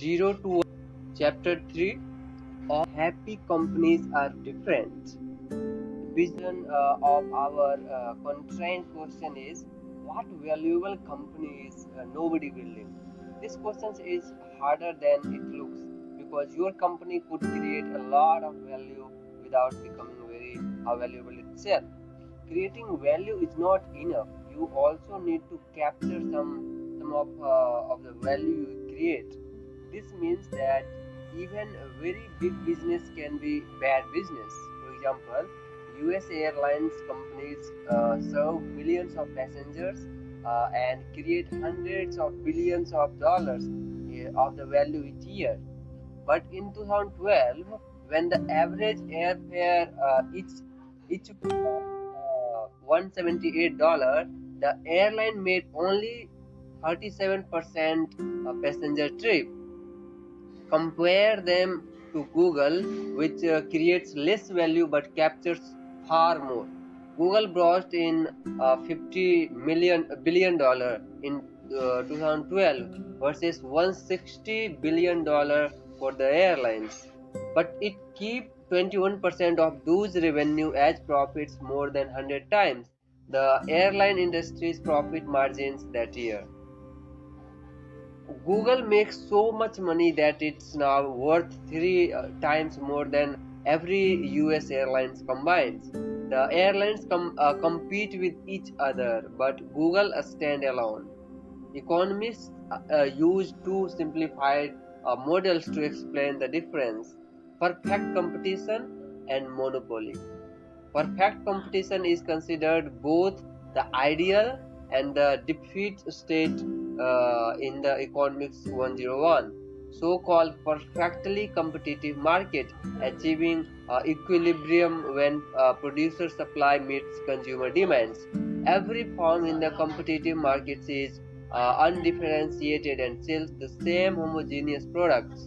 0 to 1, Chapter 3. All happy companies are different. The vision of our constraint question is, what valuable company is nobody building? This question is harder than it looks because your company could create a lot of value without becoming very valuable itself. Creating value is not enough. You also need to capture some of the value you create. This means that even a very big business can be bad business. For example, US airlines companies serve millions of passengers and create hundreds of billions of dollars of the value each year. But in 2012, when the average airfare each $178, the airline made only 37% passenger trip. Compare them to Google, which creates less value but captures far more. Google brought in $50 billion in 2012 versus $160 billion for the airlines, but it keep 21% of those revenue as profits more than 100 times the airline industry's profit margins that year. Google makes so much money that it's now worth three times more than every US airlines combined. The airlines compete with each other, but Google stand alone. Economists use two simplified models to explain the difference: perfect competition and monopoly. Perfect competition is considered both the ideal and the defeat state in the Economics 101. So-called perfectly competitive market achieving equilibrium when producer supply meets consumer demands. Every firm in the competitive markets is undifferentiated and sells the same homogeneous products.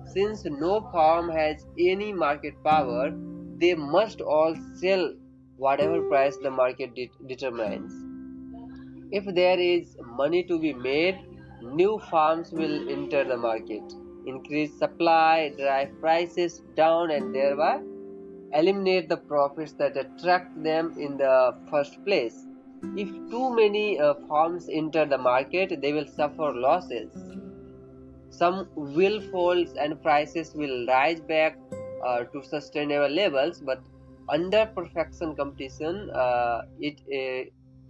Since no firm has any market power, they must all sell whatever price the market determines. If there is money to be made, new firms will enter the market, increase supply, drive prices down, and thereby eliminate the profits that attract them in the first place. If too many firms enter the market, they will suffer losses. Some will fall and prices will rise back to sustainable levels, but under perfection competition,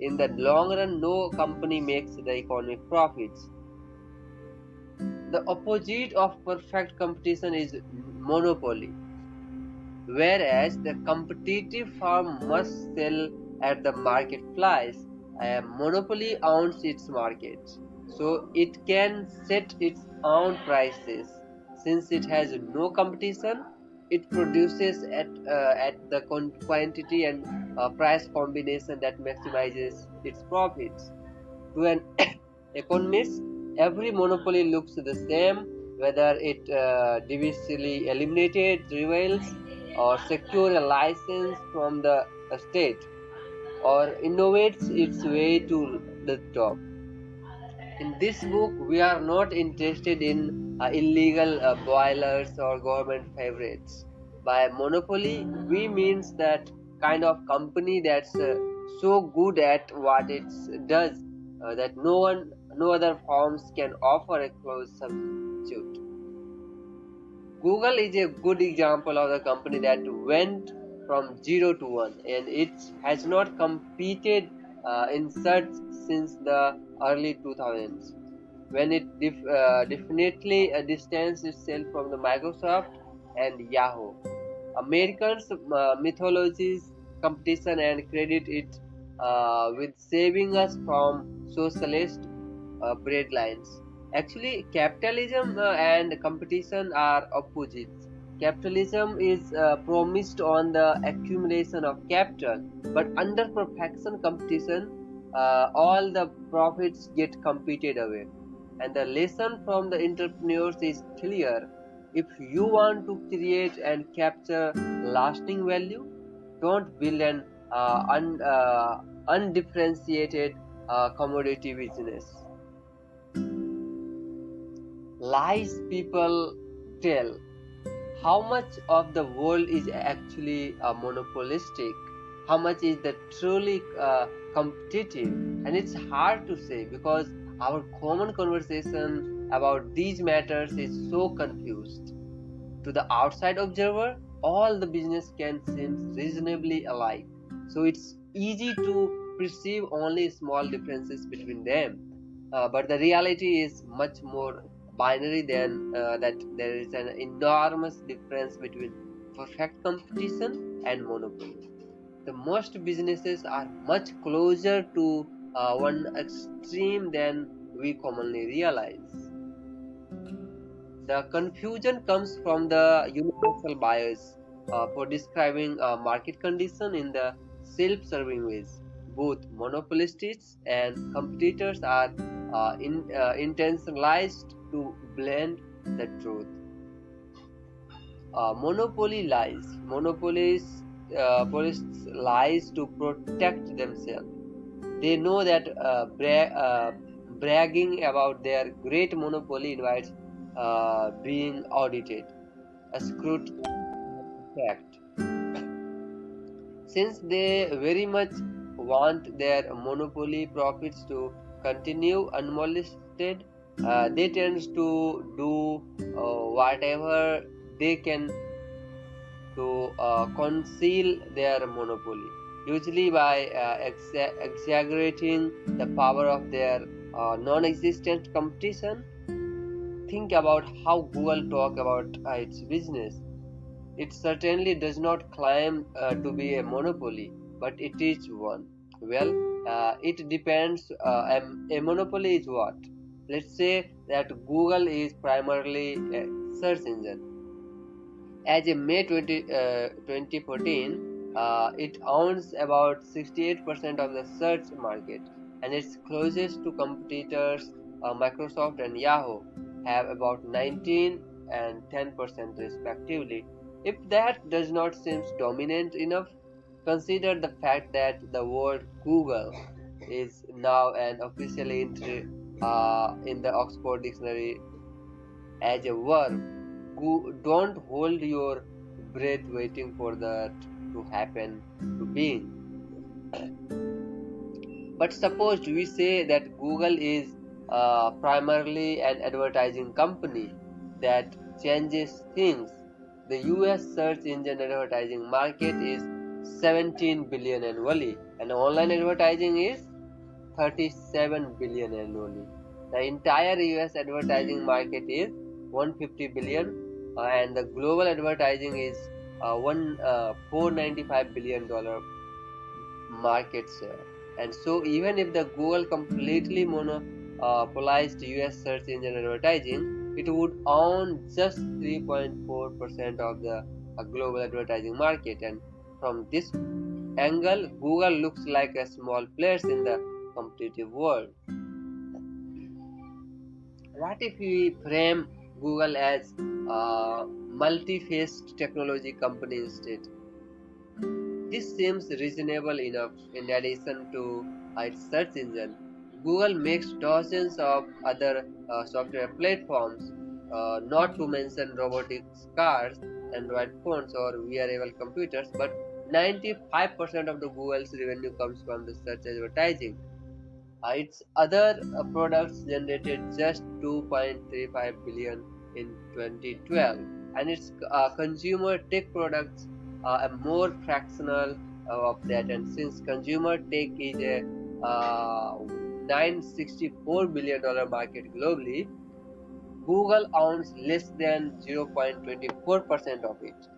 in the long run, no company makes the economic profits. The opposite of perfect competition is monopoly, whereas the competitive firm must sell at the market price. A monopoly owns its market, so it can set its own prices. Since it has no competition, it produces at the quantity and price combination that maximizes its profits. To an economist, every monopoly looks the same, whether it divisively eliminated rivals or secure a license from the state or innovates its way to the top. In this book, we are not interested in illegal boilers or government favorites. By monopoly, we means that kind of company that's so good at what it does that no other firms can offer a close substitute. Google is a good example of the company that went from 0 to 1, and it has not competed in search since the early 2000s, when it definitely distanced itself from the Microsoft and Yahoo. Americans mythologies competition and credit it with saving us from socialist breadlines. Actually, capitalism and competition are opposites. Capitalism is promised on the accumulation of capital, but under perfection competition, all the profits get competed away. And the lesson from the entrepreneurs is clear. If you want to create and capture lasting value, don't build an undifferentiated commodity business. lies people tell. How much of the world is actually monopolistic? How much is the truly competitive? And it's hard to say because our common conversation about these matters is so confused. To the outside observer, all the business can seem reasonably alike, so it's easy to perceive only small differences between them. But the reality is much more binary than that. There is an enormous difference between perfect competition and monopoly. The most businesses are much closer to one extreme than we commonly realize. The confusion comes from the universal bias for describing market condition in the self-serving ways. Both monopolists and competitors are intentionalized to blend the truth. Monopoly lies. Monopolists lies to protect themselves. They know that bragging about their great monopoly invites being audited, a scrutiny fact. Since they very much want their monopoly profits to continue unmolested, they tend to do whatever they can to conceal their monopoly, usually by exaggerating the power of their non-existent competition. Think about how Google talk about its business. It certainly does not claim to be a monopoly, but it is one. Well, it depends. A monopoly is what? Let's say that Google is primarily a search engine. As of May 2014, it owns about 68% of the search market, and its closest to competitors, Microsoft and Yahoo, have about 19 and 10% respectively. If that does not seem dominant enough, consider the fact that the word Google is now an official entry in the Oxford Dictionary as a verb. Don't hold your breath waiting for that to happen to being. But suppose we say that Google is primarily an advertising company. That changes things. The US search engine advertising market is 17 billion annually, and online advertising is 37 billion annually. The entire US advertising market is 150 billion, and the global advertising is one $495 billion market share. And so, even if the Google completely monopolized US search engine advertising, it would own just 3.4% of the global advertising market. And from this angle, Google looks like a small player in the competitive world. What if we frame Google as a multi-faced technology company instead? This seems reasonable enough. In addition to its search engine, Google makes dozens of other software platforms, not to mention robotics cars, Android phones, or wearable computers, but 95% of the Google's revenue comes from the search advertising. Its other products generated just 2.35 billion in 2012, and its consumer tech products are more fractional of that. And since consumer tech is a $964 billion market globally, Google owns less than 0.24% of it,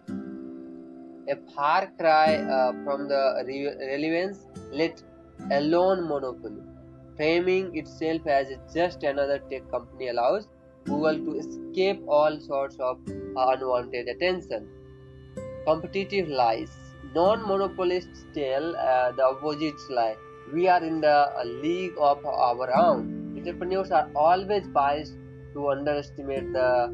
a far cry from the relevance, let alone monopoly. Framing itself as just another tech company allows Google to escape all sorts of unwanted attention. Competitive lies. Non-monopolists tell the opposites lie. We are in the league of our own. Entrepreneurs are always biased to underestimate the